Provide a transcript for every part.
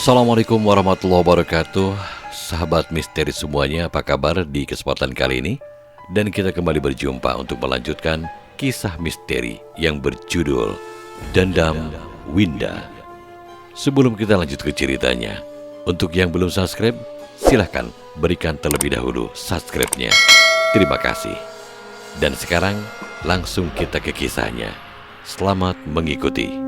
Assalamualaikum warahmatullahi wabarakatuh. Sahabat misteri semuanya, apa kabar di kesempatan kali ini? Dan kita kembali berjumpa untuk melanjutkan kisah misteri yang berjudul Dendam Winda. Sebelum kita lanjut ke ceritanya, untuk yang belum subscribe, silahkan berikan terlebih dahulu subscribe-nya. Terima kasih. Dan sekarang langsung kita ke kisahnya. Selamat mengikuti.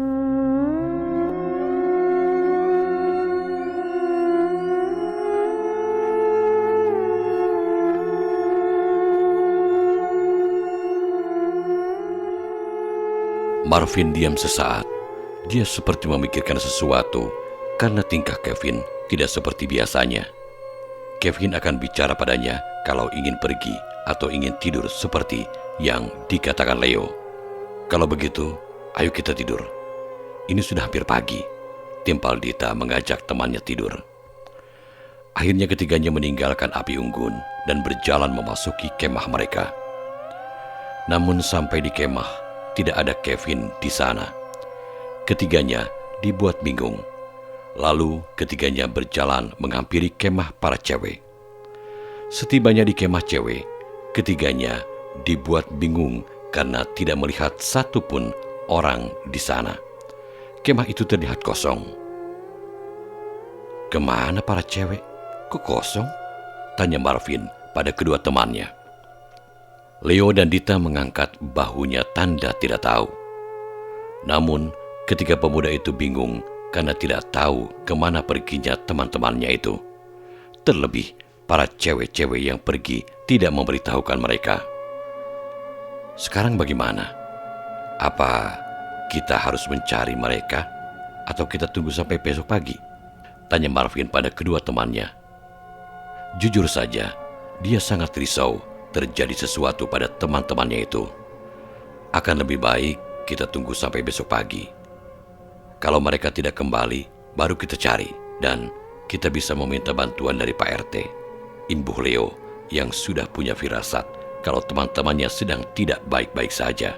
Marvin diam sesaat. Dia seperti memikirkan sesuatu karena tingkah Kevin tidak seperti biasanya. Kevin akan bicara padanya kalau ingin pergi atau ingin tidur seperti yang dikatakan Leo. Kalau begitu, ayo kita tidur. Ini sudah hampir pagi. Timpal Dita mengajak temannya tidur. Akhirnya ketiganya meninggalkan api unggun dan berjalan memasuki kemah mereka. Namun sampai di kemah, tidak ada Kevin di sana. Ketiganya dibuat bingung. Lalu ketiganya berjalan menghampiri kemah para cewek. Setibanya di kemah cewek, ketiganya dibuat bingung karena tidak melihat satupun orang di sana. Kemah itu terlihat kosong. "Kemana para cewek? Kok kosong?" tanya Marvin pada kedua temannya. Leo dan Dita mengangkat bahunya tanda tidak tahu. Namun, ketiga pemuda itu bingung karena tidak tahu kemana perginya teman-temannya itu. Terlebih, para cewek-cewek yang pergi tidak memberitahukan mereka. "Sekarang bagaimana? Apa kita harus mencari mereka atau kita tunggu sampai besok pagi?" tanya Marvin pada kedua temannya. Jujur saja, dia sangat risau terjadi sesuatu pada teman-temannya itu. Akan lebih baik kita tunggu sampai besok pagi. Kalau mereka tidak kembali, baru kita cari dan kita bisa meminta bantuan dari Pak RT, Imbuh Leo, yang sudah punya firasat kalau teman-temannya sedang tidak baik-baik saja.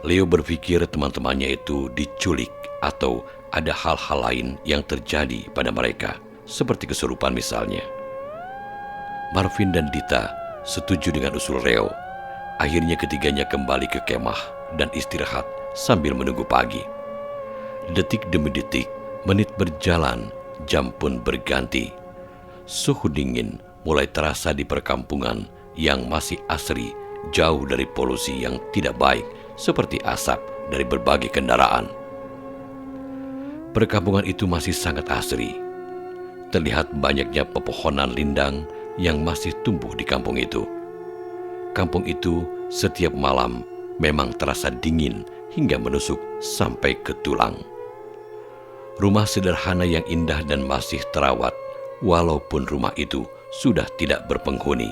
Leo berpikir teman-temannya itu diculik atau ada hal-hal lain yang terjadi pada mereka, seperti kesurupan misalnya. Marvin dan Dita setuju dengan usul Leo. Akhirnya ketiganya kembali ke kemah dan istirahat sambil menunggu pagi. Detik demi detik, menit berjalan, jam pun berganti. Suhu dingin mulai terasa di perkampungan yang masih asri, jauh dari polusi yang tidak baik seperti asap dari berbagai kendaraan. Perkampungan itu masih sangat asri. Terlihat banyaknya pepohonan lindang yang masih tumbuh di kampung itu. Kampung itu setiap malam memang terasa dingin hingga menusuk sampai ke tulang. Rumah sederhana yang indah dan masih terawat, walaupun rumah itu sudah tidak berpenghuni.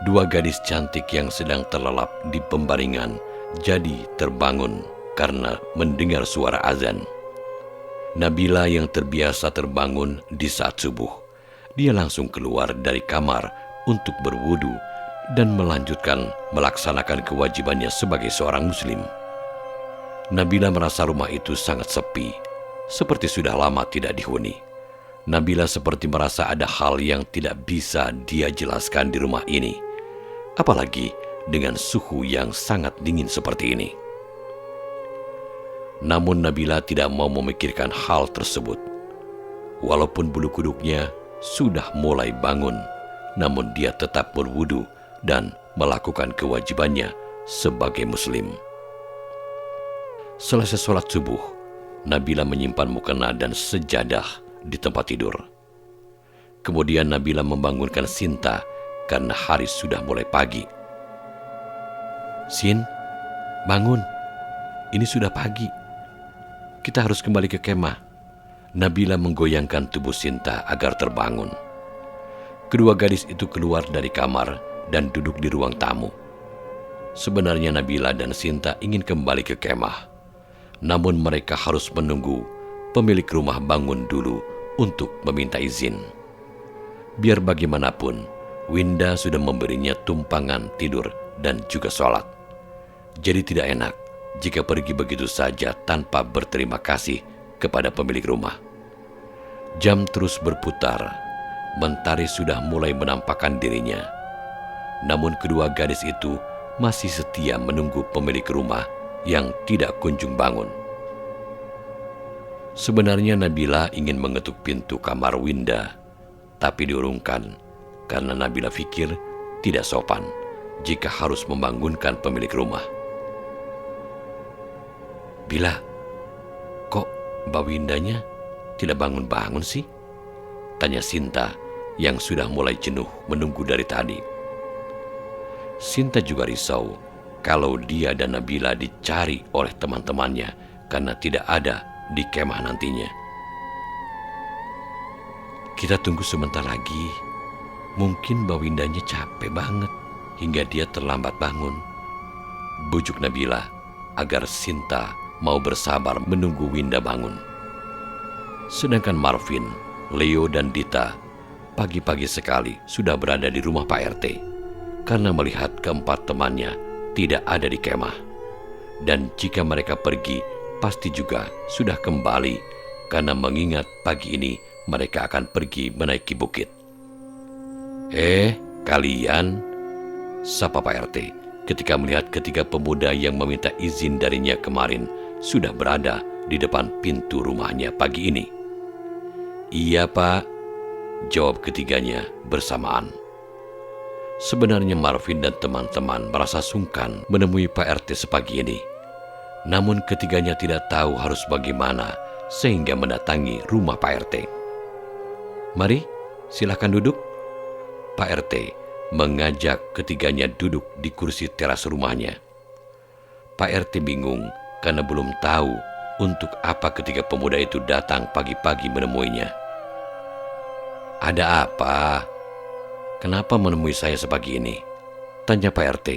Dua gadis cantik yang sedang terlelap di pembaringan jadi terbangun karena mendengar suara azan. Nabila yang terbiasa terbangun di saat subuh, dia langsung keluar dari kamar untuk berwudu dan melanjutkan melaksanakan kewajibannya sebagai seorang muslim. Nabila merasa rumah itu sangat sepi, seperti sudah lama tidak dihuni. Nabila seperti merasa ada hal yang tidak bisa dia jelaskan di rumah ini, apalagi dengan suhu yang sangat dingin seperti ini. Namun Nabila tidak mau memikirkan hal tersebut. Walaupun bulu kuduknya sudah mulai bangun, namun dia tetap berwudu dan melakukan kewajibannya sebagai muslim. Selesai sholat subuh, Nabila menyimpan mukena dan sejadah di tempat tidur. Kemudian Nabila membangunkan Sinta karena hari sudah mulai pagi. "Sin, bangun. Ini sudah pagi. Kita harus kembali ke kemah." Nabila menggoyangkan tubuh Sinta agar terbangun. Kedua gadis itu keluar dari kamar dan duduk di ruang tamu. Sebenarnya Nabila dan Sinta ingin kembali ke kemah, namun mereka harus menunggu pemilik rumah bangun dulu untuk meminta izin. Biar bagaimanapun, Winda sudah memberinya tumpangan tidur dan juga sholat. Jadi tidak enak jika pergi begitu saja tanpa berterima kasih kepada pemilik rumah. Jam terus berputar. Mentari sudah mulai menampakkan dirinya. Namun kedua gadis itu masih setia menunggu pemilik rumah yang tidak kunjung bangun. Sebenarnya Nabila ingin mengetuk pintu kamar Winda, tapi diurungkan karena Nabila pikir tidak sopan jika harus membangunkan pemilik rumah. "Bila, kok Mbak Windanya tidak bangun-bangun sih?" tanya Sinta yang sudah mulai jenuh menunggu dari tadi. Sinta juga risau kalau dia dan Nabila dicari oleh teman-temannya karena tidak ada di kemah nantinya. "Kita tunggu sebentar lagi. Mungkin Mbak Windanya capek banget hingga dia terlambat bangun," bujuk Nabila agar Sinta mau bersabar menunggu Winda bangun. Sedangkan Marvin, Leo dan Dita pagi-pagi sekali sudah berada di rumah Pak RT karena melihat keempat temannya tidak ada di kemah. Dan jika mereka pergi, pasti juga sudah kembali karena mengingat pagi ini mereka akan pergi menaiki bukit. Kalian," sapa Pak RT ketika melihat ketiga pemuda yang meminta izin darinya kemarin sudah berada di depan pintu rumahnya pagi ini. "Iya Pak," jawab ketiganya bersamaan. Sebenarnya Marvin dan teman-teman merasa sungkan menemui Pak RT sepagi ini. Namun ketiganya tidak tahu harus bagaimana sehingga mendatangi rumah Pak RT. "Mari, silakan duduk." Pak RT mengajak ketiganya duduk di kursi teras rumahnya. Pak RT bingung karena belum tahu untuk apa ketiga pemuda itu datang pagi-pagi menemuinya. "Ada apa? Kenapa menemui saya sepagi ini?" tanya Pak RT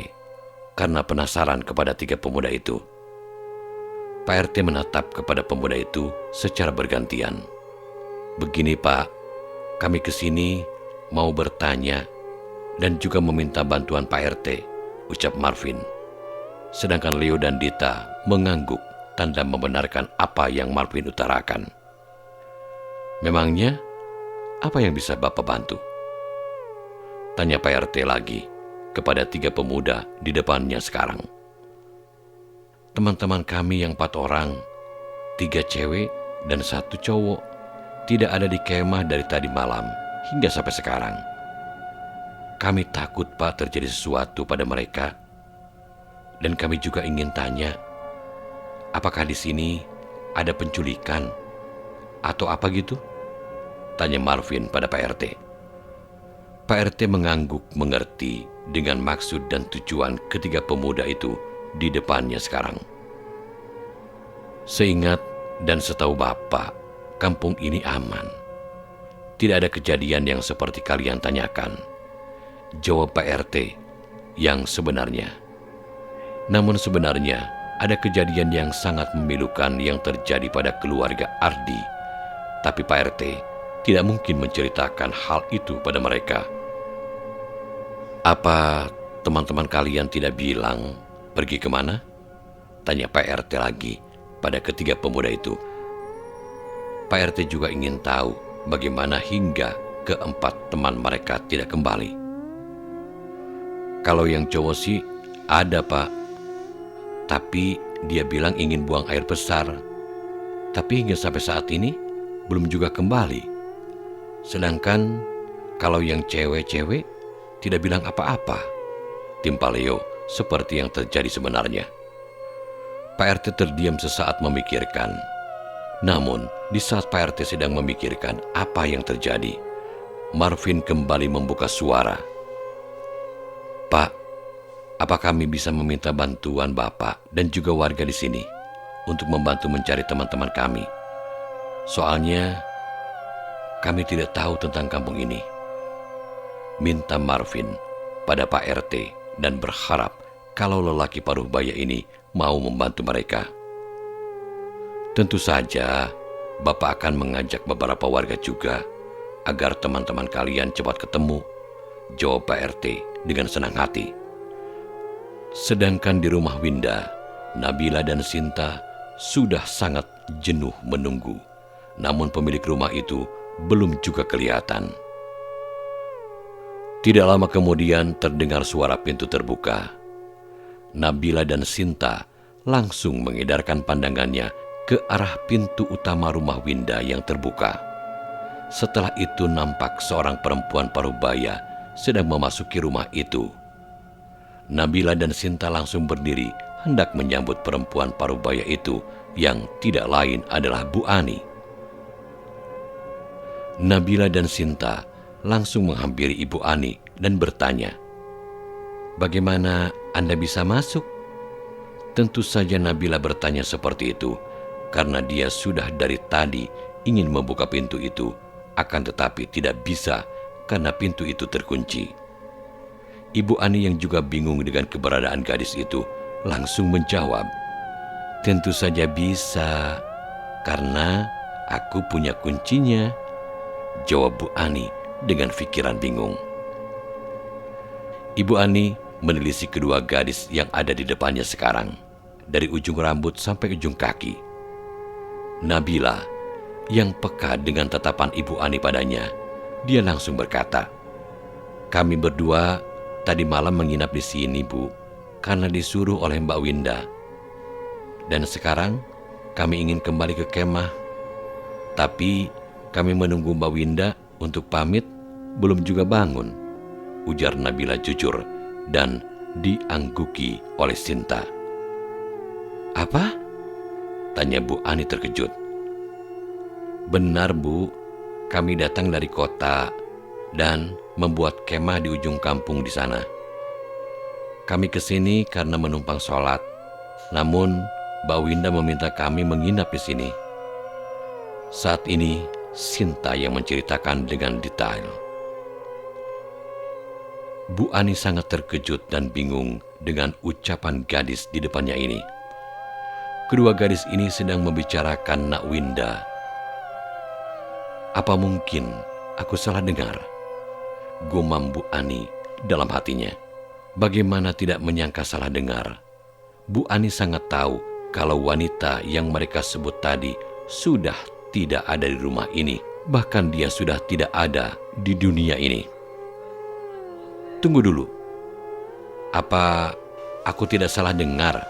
karena penasaran kepada tiga pemuda itu. Pak RT menatap kepada pemuda itu secara bergantian. "Begini Pak, kami kesini mau bertanya dan juga meminta bantuan Pak RT," ucap Marvin. Sedangkan Leo dan Dita mengangguk tanda membenarkan apa yang Marvin utarakan. "Memangnya apa yang bisa Bapak bantu?" tanya Pak RT lagi kepada tiga pemuda di depannya sekarang. "Teman-teman kami yang 4 orang, 3 cewek dan 1 cowok, tidak ada di kemah dari tadi malam hingga sampai sekarang. Kami takut Pak terjadi sesuatu pada mereka. Dan kami juga ingin tanya, apakah di sini ada penculikan atau apa gitu?" tanya Marvin pada Pak RT. Pak RT mengangguk mengerti dengan maksud dan tujuan ketiga pemuda itu di depannya sekarang. "Seingat dan setahu Bapak, kampung ini aman. Tidak ada kejadian yang seperti kalian tanyakan," jawab Pak RT yang sebenarnya. Namun sebenarnya ada kejadian yang sangat memilukan yang terjadi pada keluarga Ardi. Tapi Pak RT tidak mungkin menceritakan hal itu pada mereka. "Apa teman-teman kalian tidak bilang pergi kemana?" tanya Pak RT lagi pada ketiga pemuda itu. Pak RT juga ingin tahu bagaimana hingga keempat teman mereka tidak kembali. "Kalau yang cowok sih ada Pak, tapi dia bilang ingin buang air besar. Tapi hingga sampai saat ini belum juga kembali. Sedangkan kalau yang cewek-cewek tidak bilang apa-apa," timpal Leo seperti yang terjadi sebenarnya. Pak RT terdiam sesaat memikirkan. Namun di saat Pak RT sedang memikirkan apa yang terjadi, Marvin kembali membuka suara. "Pak, apa kami bisa meminta bantuan Bapak dan juga warga di sini untuk membantu mencari teman-teman kami? Soalnya kami tidak tahu tentang kampung ini," minta Marvin pada Pak RT dan berharap kalau lelaki paruh baya ini mau membantu mereka. "Tentu saja Bapak akan mengajak beberapa warga juga agar teman-teman kalian cepat ketemu," jawab Pak RT dengan senang hati. Sedangkan di rumah Winda, Nabila dan Sinta sudah sangat jenuh menunggu. Namun pemilik rumah itu belum juga kelihatan. Tidak lama kemudian terdengar suara pintu terbuka. Nabila dan Sinta langsung mengedarkan pandangannya ke arah pintu utama rumah Winda yang terbuka. Setelah itu nampak seorang perempuan parubaya sedang memasuki rumah itu. Nabila dan Sinta langsung berdiri hendak menyambut perempuan parubaya itu yang tidak lain adalah Bu Ani. Nabila dan Sinta langsung menghampiri Ibu Ani dan bertanya, "Bagaimana Anda bisa masuk?" Tentu saja Nabila bertanya seperti itu karena dia sudah dari tadi ingin membuka pintu itu, akan tetapi tidak bisa karena pintu itu terkunci. Ibu Ani yang juga bingung dengan keberadaan gadis itu langsung menjawab, "Tentu saja bisa, karena aku punya kuncinya," jawab Bu Ani dengan pikiran bingung. Ibu Ani menelisik kedua gadis yang ada di depannya sekarang, dari ujung rambut sampai ujung kaki. Nabila yang peka dengan tatapan Ibu Ani padanya, dia langsung berkata, "Kami berdua tadi malam menginap di sini, Bu, karena disuruh oleh Mbak Winda. Dan sekarang kami ingin kembali ke kemah. Tapi kami menunggu Mbak Winda untuk pamit belum juga bangun," ujar Nabila jujur dan diangguki oleh Sinta. "Apa?" tanya Bu Ani terkejut. "Benar, Bu, kami datang dari kota dan membuat kemah di ujung kampung di sana. Kami kesini karena menumpang sholat, namun Mbak Winda meminta kami menginap di sini." Saat ini Sinta yang menceritakan dengan detail. Bu Ani sangat terkejut dan bingung dengan ucapan gadis di depannya ini. Kedua gadis ini sedang membicarakan Nak Winda. "Apa mungkin aku salah dengar?" gumam Bu Ani dalam hatinya. Bagaimana tidak menyangka salah dengar? Bu Ani sangat tahu kalau wanita yang mereka sebut tadi sudah tidak ada di rumah ini. Bahkan dia sudah tidak ada di dunia ini. "Tunggu dulu. Apa aku tidak salah dengar?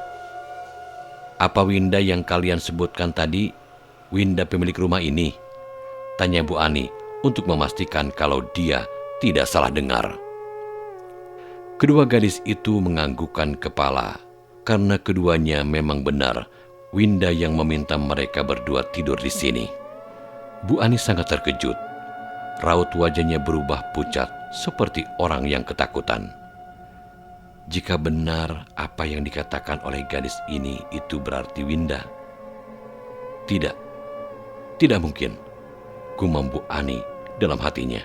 Apa Winda yang kalian sebutkan tadi Winda pemilik rumah ini?" tanya Bu Ani untuk memastikan kalau dia tidak salah dengar. Kedua gadis itu menganggukkan kepala karena keduanya memang benar Winda yang meminta mereka berdua tidur di sini. Bu Ani sangat terkejut. Raut wajahnya berubah pucat seperti orang yang ketakutan. Jika benar apa yang dikatakan oleh gadis ini itu berarti Winda. Tidak mungkin, gumam Bu Ani dalam hatinya.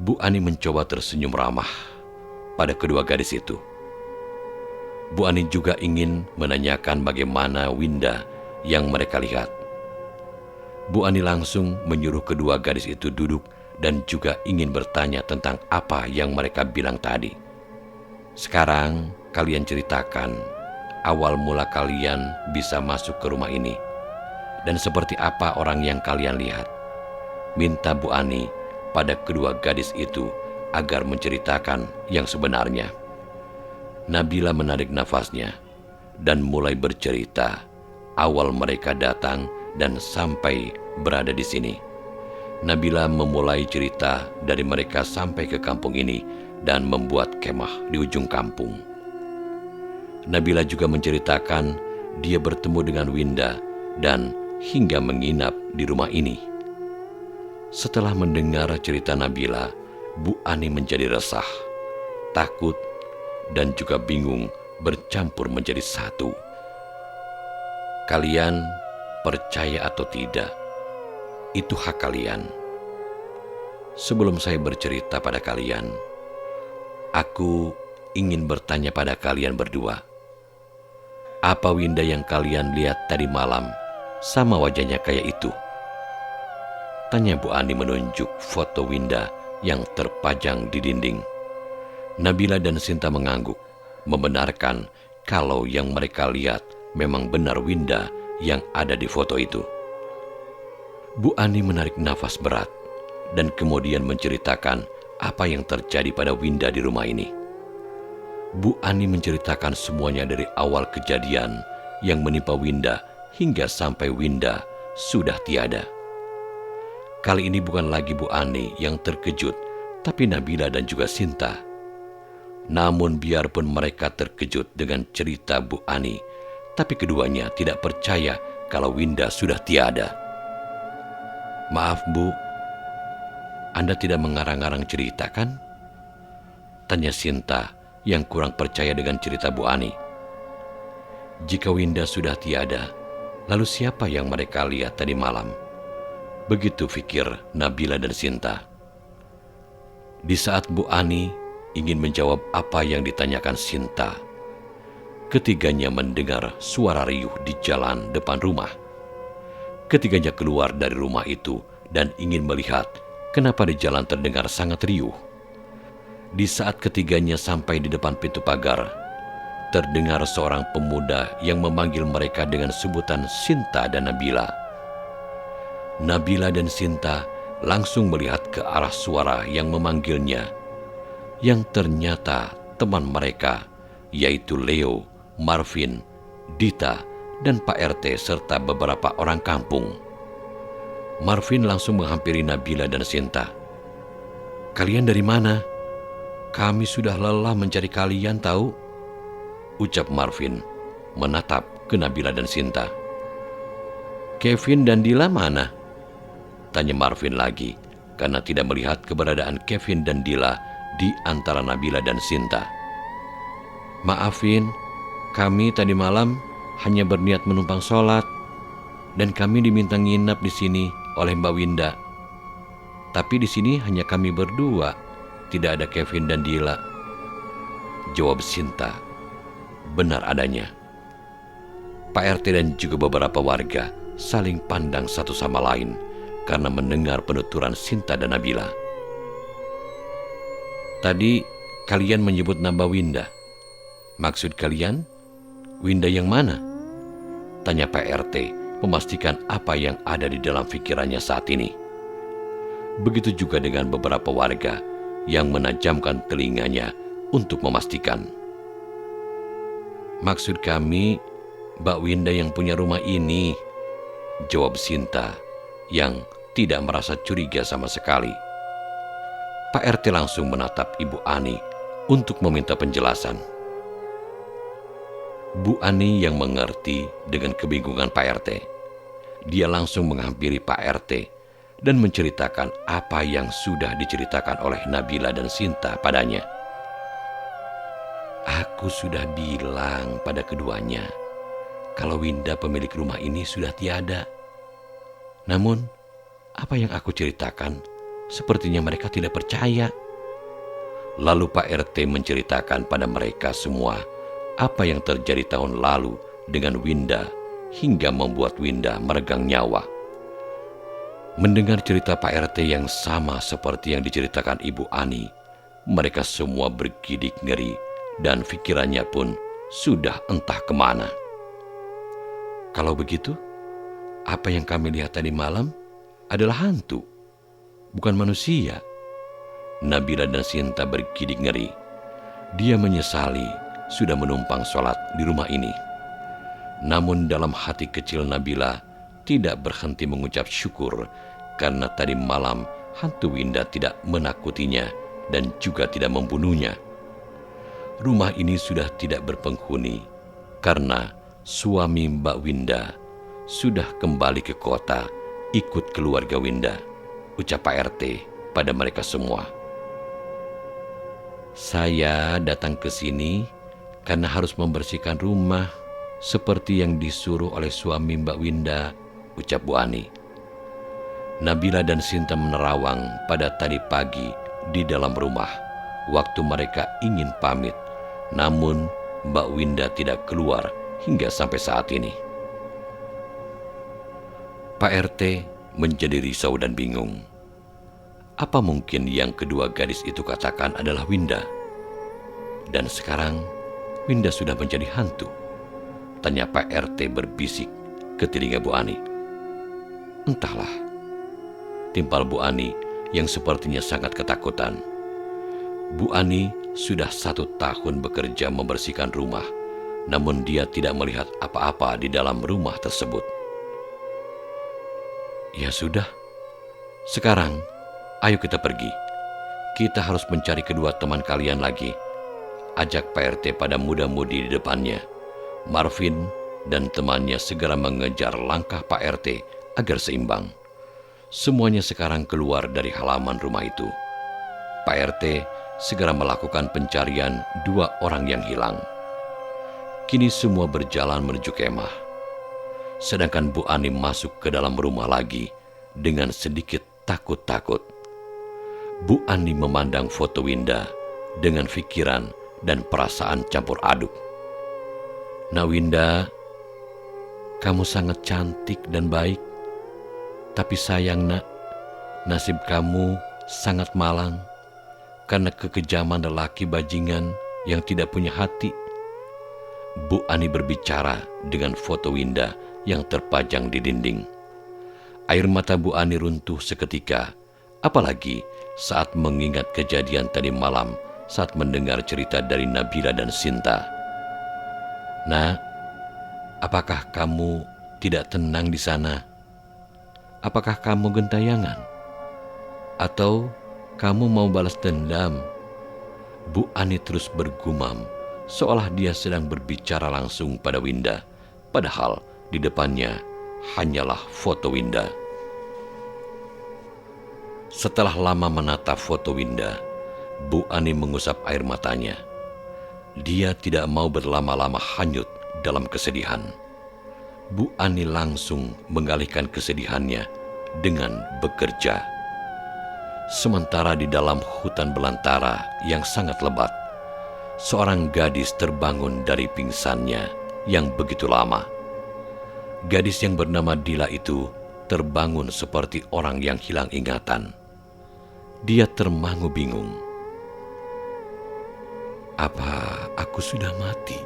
Bu Ani mencoba tersenyum ramah pada kedua gadis itu. Bu Ani juga ingin menanyakan bagaimana Winda yang mereka lihat. Bu Ani langsung menyuruh kedua gadis itu duduk dan juga ingin bertanya tentang apa yang mereka bilang tadi. "Sekarang kalian ceritakan awal mula kalian bisa masuk ke rumah ini dan seperti apa orang yang kalian lihat," minta Bu Ani pada kedua gadis itu agar menceritakan yang sebenarnya. Nabila menarik nafasnya dan mulai bercerita awal mereka datang dan sampai berada di sini. Nabila memulai cerita dari mereka sampai ke kampung ini dan membuat kemah di ujung kampung. Nabila juga menceritakan dia bertemu dengan Winda dan hingga menginap di rumah ini. Setelah mendengar cerita Nabila, Bu Ani menjadi resah, takut, dan juga bingung bercampur menjadi satu. "Kalian percaya atau tidak, itu hak kalian. Sebelum saya bercerita pada kalian, aku ingin bertanya pada kalian berdua. Apa Winda yang kalian lihat tadi malam sama wajahnya kayak itu?" tanya Bu Ani menunjuk foto Winda yang terpajang di dinding. Nabila dan Sinta mengangguk, membenarkan kalau yang mereka lihat memang benar Winda yang ada di foto itu. Bu Ani menarik nafas berat dan kemudian menceritakan apa yang terjadi pada Winda di rumah ini. Bu Ani menceritakan semuanya dari awal kejadian yang menimpa Winda hingga sampai Winda sudah tiada. Kali ini bukan lagi Bu Ani yang terkejut, tapi Nabila dan juga Sinta. Namun biarpun mereka terkejut dengan cerita Bu Ani, tapi keduanya tidak percaya kalau Winda sudah tiada. "Maaf Bu, Anda tidak mengarang-arang cerita kan?" tanya Sinta yang kurang percaya dengan cerita Bu Ani. "Jika Winda sudah tiada, lalu siapa yang mereka lihat tadi malam?" Begitu pikir Nabila dan Sinta. Di saat Bu Ani ingin menjawab apa yang ditanyakan Sinta, ketiganya mendengar suara riuh di jalan depan rumah. Ketiganya keluar dari rumah itu dan ingin melihat kenapa di jalan terdengar sangat riuh. Di saat ketiganya sampai di depan pintu pagar, terdengar seorang pemuda yang memanggil mereka dengan sebutan Sinta dan Nabila. Nabila dan Sinta langsung melihat ke arah suara yang memanggilnya, yang ternyata teman mereka, yaitu Leo, Marvin, Dita, dan Pak RT serta beberapa orang kampung. Marvin langsung menghampiri Nabila dan Sinta. "Kalian dari mana? Kami sudah lelah mencari kalian tahu," ucap Marvin menatap ke Nabila dan Sinta. "Kevin dan Dila mana?" tanya Marvin lagi, karena tidak melihat keberadaan Kevin dan Dila di antara Nabila dan Sinta. "Maafin, kami tadi malam hanya berniat menumpang sholat, dan kami diminta nginap di sini oleh Mbak Winda. Tapi di sini hanya kami berdua, tidak ada Kevin dan Dila," jawab Sinta. Benar adanya. Pak RT dan juga beberapa warga saling pandang satu sama lain karena mendengar penuturan Sinta dan Nabila. "Tadi kalian menyebut nama Winda. Maksud kalian, Winda yang mana?" tanya Pak RT, memastikan apa yang ada di dalam pikirannya saat ini. Begitu juga dengan beberapa warga yang menajamkan telinganya untuk memastikan. "Maksud kami, Mbak Winda yang punya rumah ini," jawab Sinta yang tidak merasa curiga sama sekali. Pak RT langsung menatap Ibu Ani untuk meminta penjelasan. Bu Ani yang mengerti dengan kebingungan Pak RT. Dia langsung menghampiri Pak RT dan menceritakan apa yang sudah diceritakan oleh Nabila dan Sinta padanya. "Aku sudah bilang pada keduanya kalau Winda pemilik rumah ini sudah tiada. Namun, apa yang aku ceritakan sepertinya mereka tidak percaya." Lalu Pak RT menceritakan pada mereka semua apa yang terjadi tahun lalu dengan Winda hingga membuat Winda meregang nyawa. Mendengar cerita Pak RT yang sama seperti yang diceritakan Ibu Ani, mereka semua bergidik ngeri dan pikirannya pun sudah entah kemana. "Kalau begitu, apa yang kami lihat tadi malam adalah hantu, bukan manusia," Nabila dan Sinta bergidik ngeri. Dia menyesali sudah menumpang sholat di rumah ini. Namun dalam hati kecil Nabila tidak berhenti mengucap syukur karena tadi malam hantu Winda tidak menakutinya dan juga tidak membunuhnya. Rumah ini sudah tidak berpenghuni karena suami Mbak Winda sudah kembali ke kota ikut keluarga Winda, ucap Pak RT pada mereka semua. "Saya datang ke sini karena harus membersihkan rumah seperti yang disuruh oleh suami Mbak Winda," ucap Bu Ani. Nabila dan Sinta menerawang pada tadi pagi di dalam rumah waktu mereka ingin pamit, namun Mbak Winda tidak keluar hingga sampai saat ini. Pak RT menjadi risau dan bingung. Apa mungkin yang kedua gadis itu katakan adalah Winda? Dan sekarang Winda sudah menjadi hantu? Tanya Pak RT berbisik ke telinga Bu Ani. Entahlah, timpal Bu Ani yang sepertinya sangat ketakutan. Bu Ani sudah 1 tahun bekerja membersihkan rumah, namun dia tidak melihat apa-apa di dalam rumah tersebut. Ya sudah, sekarang ayo kita pergi. Kita harus mencari kedua teman kalian lagi. Ajak Pak RT pada muda-mudi di depannya. Marvin dan temannya segera mengejar langkah Pak RT agar seimbang. Semuanya sekarang keluar dari halaman rumah itu. Pak RT segera melakukan pencarian 2 orang yang hilang. Kini semua berjalan menuju kemah. Sedangkan Bu Ani masuk ke dalam rumah lagi dengan sedikit takut-takut. Bu Ani memandang foto Winda dengan pikiran dan perasaan campur aduk. Nah Winda, kamu sangat cantik dan baik. Tapi sayang nak, nasib kamu sangat malang karena kekejaman lelaki bajingan yang tidak punya hati. Bu Ani berbicara dengan foto Winda yang terpajang di dinding. Air mata Bu Ani runtuh seketika, apalagi saat mengingat kejadian tadi malam saat mendengar cerita dari Nabila dan Sinta. Nak, apakah kamu tidak tenang di sana? Apakah kamu gentayangan? Atau kamu mau balas dendam? Bu Ani terus bergumam, seolah dia sedang berbicara langsung pada Winda, padahal di depannya hanyalah foto Winda. Setelah lama menatap foto Winda, Bu Ani mengusap air matanya. Dia tidak mau berlama-lama hanyut dalam kesedihan. Bu Ani langsung mengalihkan kesedihannya dengan bekerja. Sementara di dalam hutan belantara yang sangat lebat, seorang gadis terbangun dari pingsannya yang begitu lama. Gadis yang bernama Dila itu terbangun seperti orang yang hilang ingatan. Dia termangu bingung. Apa aku sudah mati?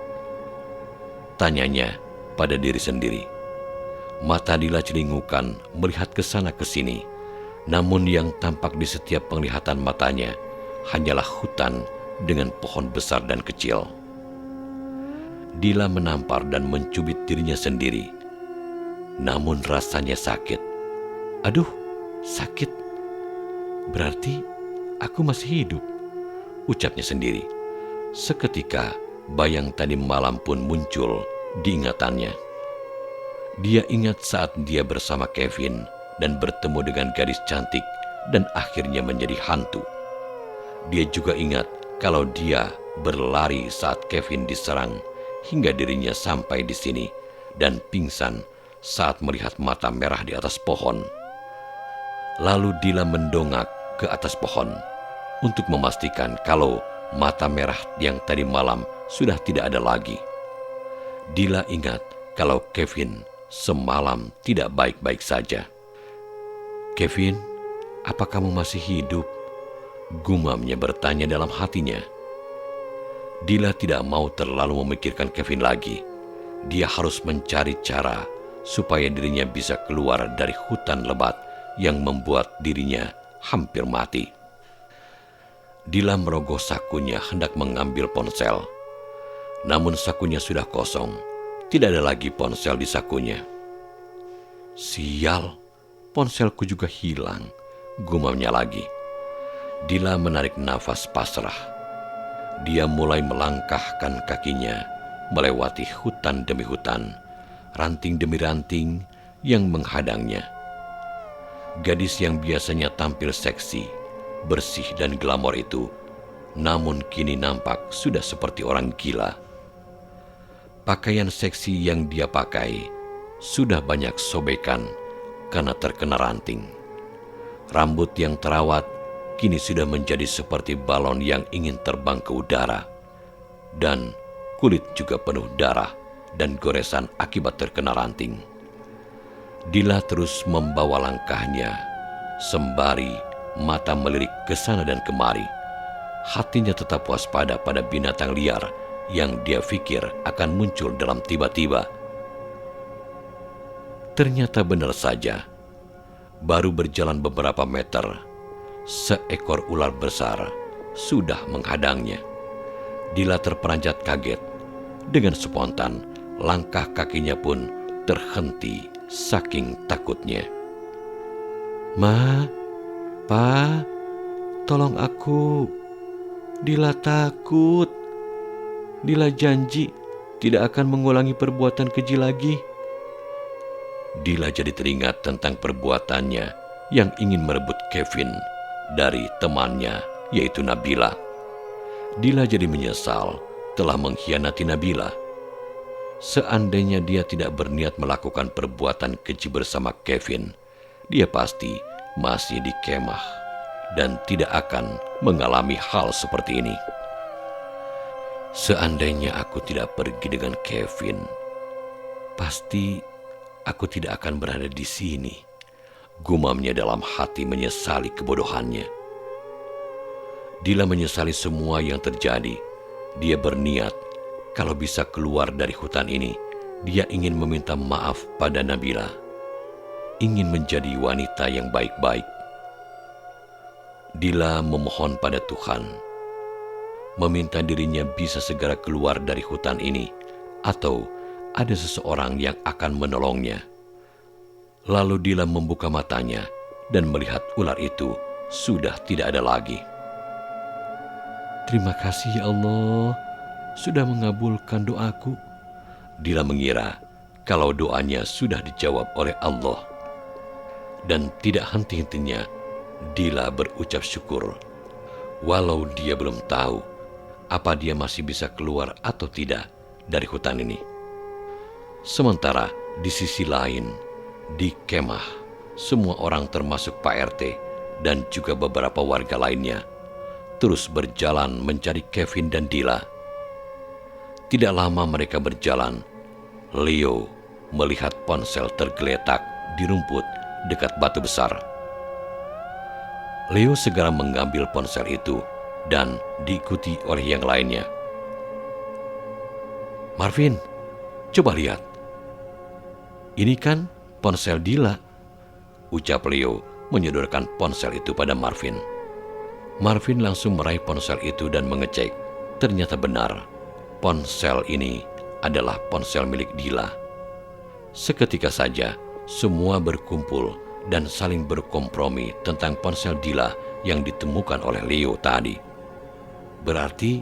Tanyanya pada diri sendiri. Mata Dila celingukan melihat ke sana ke sini, namun yang tampak di setiap penglihatan matanya hanyalah hutan dengan pohon besar dan kecil. Dila menampar dan mencubit dirinya sendiri, namun rasanya sakit. Aduh, sakit. Berarti aku masih hidup, ucapnya sendiri. Seketika bayang tadi malam pun muncul di ingatannya. Dia ingat saat dia bersama Kevin dan bertemu dengan gadis cantik dan akhirnya menjadi hantu. Dia juga ingat kalau dia berlari saat Kevin diserang hingga dirinya sampai di sini dan pingsan saat melihat mata merah di atas pohon. Lalu Dila mendongak ke atas pohon untuk memastikan kalau mata merah yang tadi malam sudah tidak ada lagi. Dila ingat kalau Kevin semalam tidak baik-baik saja. Kevin, apa kamu masih hidup? Gumamnya bertanya dalam hatinya. Dila tidak mau terlalu memikirkan Kevin lagi. Dia harus mencari cara supaya dirinya bisa keluar dari hutan lebat yang membuat dirinya hampir mati. Dila merogoh sakunya hendak mengambil ponsel. Namun sakunya sudah kosong. Tidak ada lagi ponsel di sakunya. Sial, ponselku juga hilang, gumamnya lagi. Dila menarik nafas pasrah. Dia mulai melangkahkan kakinya melewati hutan demi hutan, ranting demi ranting yang menghadangnya. Gadis yang biasanya tampil seksi, bersih dan glamor itu, namun kini nampak sudah seperti orang gila. Pakaian seksi yang dia pakai sudah banyak sobekan karena terkena ranting. Rambut yang terawat kini sudah menjadi seperti balon yang ingin terbang ke udara. Dan kulit juga penuh darah dan goresan akibat terkena ranting. Dila terus membawa langkahnya, sembari mata melirik ke sana dan kemari. Hatinya tetap waspada pada binatang liar yang dia pikir akan muncul dalam tiba-tiba. Ternyata benar saja, Baru berjalan beberapa meter, seekor ular besar sudah menghadangnya. Dila terperanjat kaget. Dengan spontan, langkah kakinya pun terhenti saking takutnya. "Ma, Pa, tolong aku. Dila takut. Dila janji tidak akan mengulangi perbuatan keji lagi." Dila jadi teringat tentang perbuatannya yang ingin merebut Kevin dari temannya, yaitu Nabila. Dila jadi menyesal telah mengkhianati Nabila. Seandainya dia tidak berniat melakukan perbuatan keji bersama Kevin, dia pasti masih di kemah dan tidak akan mengalami hal seperti ini. "Seandainya aku tidak pergi dengan Kevin, pasti aku tidak akan berada di sini," gumamnya dalam hati menyesali kebodohannya. Dila menyesali semua yang terjadi. Dia berniat kalau bisa keluar dari hutan ini, dia ingin meminta maaf pada Nabila, ingin menjadi wanita yang baik-baik. Dila memohon pada Tuhan, meminta dirinya bisa segera keluar dari hutan ini, atau ada seseorang yang akan menolongnya. Lalu Dila membuka matanya dan melihat ular itu sudah tidak ada lagi. "Terima kasih ya Allah, sudah mengabulkan doaku." Dila mengira kalau doanya sudah dijawab oleh Allah. Dan tidak henti-hentinya Dila berucap syukur, walau dia belum tahu apa dia masih bisa keluar atau tidak dari hutan ini. Sementara di sisi lain, di kemah, semua orang termasuk Pak RT dan juga beberapa warga lainnya terus berjalan mencari Kevin dan Dila. Tidak lama mereka berjalan, Leo melihat ponsel tergeletak di rumput dekat batu besar. Leo segera mengambil ponsel itu dan diikuti oleh yang lainnya. "Marvin, coba lihat. Ini kan ponsel Dila," ucap Leo menyodorkan ponsel itu pada Marvin. Marvin langsung meraih ponsel itu dan mengecek. Ternyata benar, ponsel ini adalah ponsel milik Dila. Seketika saja, semua berkumpul dan saling berkompromi tentang ponsel Dila yang ditemukan oleh Leo tadi. "Berarti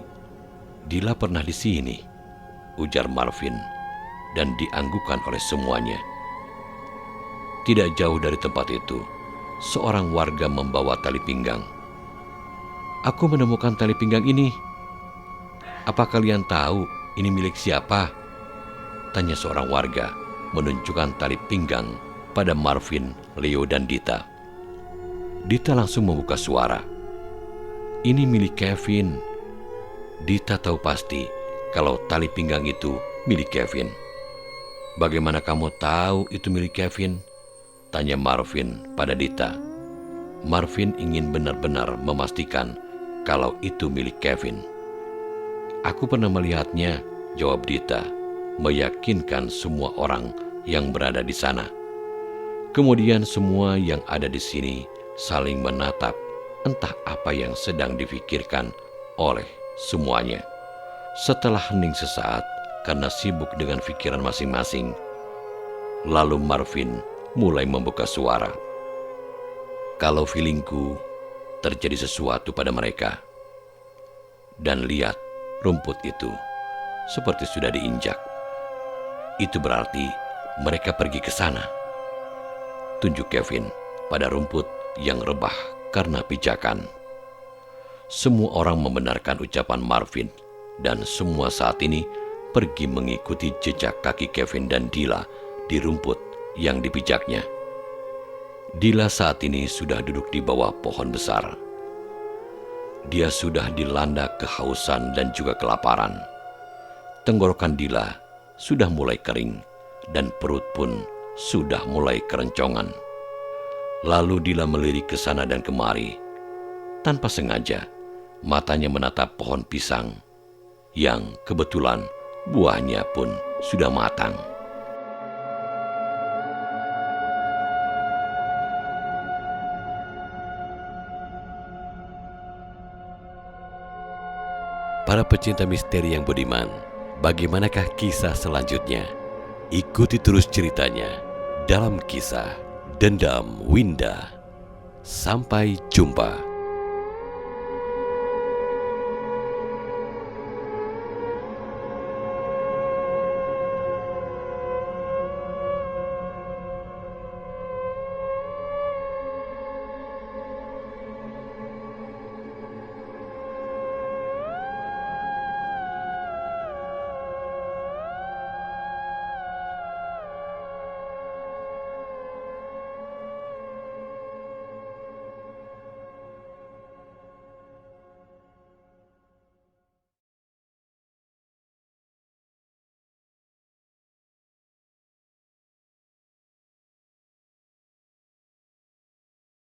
Dila pernah di sini," ujar Marvin, dan dianggukan oleh semuanya. Tidak jauh dari tempat itu, seorang warga membawa tali pinggang. "Aku menemukan tali pinggang ini. Apa kalian tahu ini milik siapa?" tanya seorang warga menunjukkan tali pinggang pada Marvin, Leo, dan Dita. Dita langsung membuka suara. "Ini milik Kevin." Dita tahu pasti kalau tali pinggang itu milik Kevin. "Bagaimana kamu tahu itu milik Kevin?" tanya Marvin pada Dita. Marvin ingin benar-benar memastikan kalau itu milik Kevin. "Aku pernah melihatnya," jawab Dita, meyakinkan semua orang yang berada di sana. Kemudian semua yang ada di sini saling menatap, entah apa yang sedang difikirkan oleh semuanya. Setelah hening sesaat karena sibuk dengan pikiran masing-masing, lalu Marvin mulai membuka suara. "Kalau feelingku, terjadi sesuatu pada mereka. Dan lihat, rumput itu seperti sudah diinjak. Itu berarti mereka pergi ke sana." Tunjuk Kevin pada rumput yang rebah karena pijakan. Semua orang membenarkan ucapan Marvin, dan semua saat ini pergi mengikuti jejak kaki Kevin dan Dila di rumput yang dipijaknya. Dila saat ini sudah duduk di bawah pohon besar. Dia sudah dilanda kehausan dan juga kelaparan. Tenggorokan Dila sudah mulai kering dan perut pun sudah mulai keroncongan. Lalu Dila melirik ke sana dan kemari. Tanpa sengaja, matanya menatap pohon pisang yang kebetulan buahnya pun sudah matang. Para pecinta misteri yang budiman, bagaimanakah kisah selanjutnya? Ikuti terus ceritanya dalam kisah Dendam Winda. Sampai jumpa.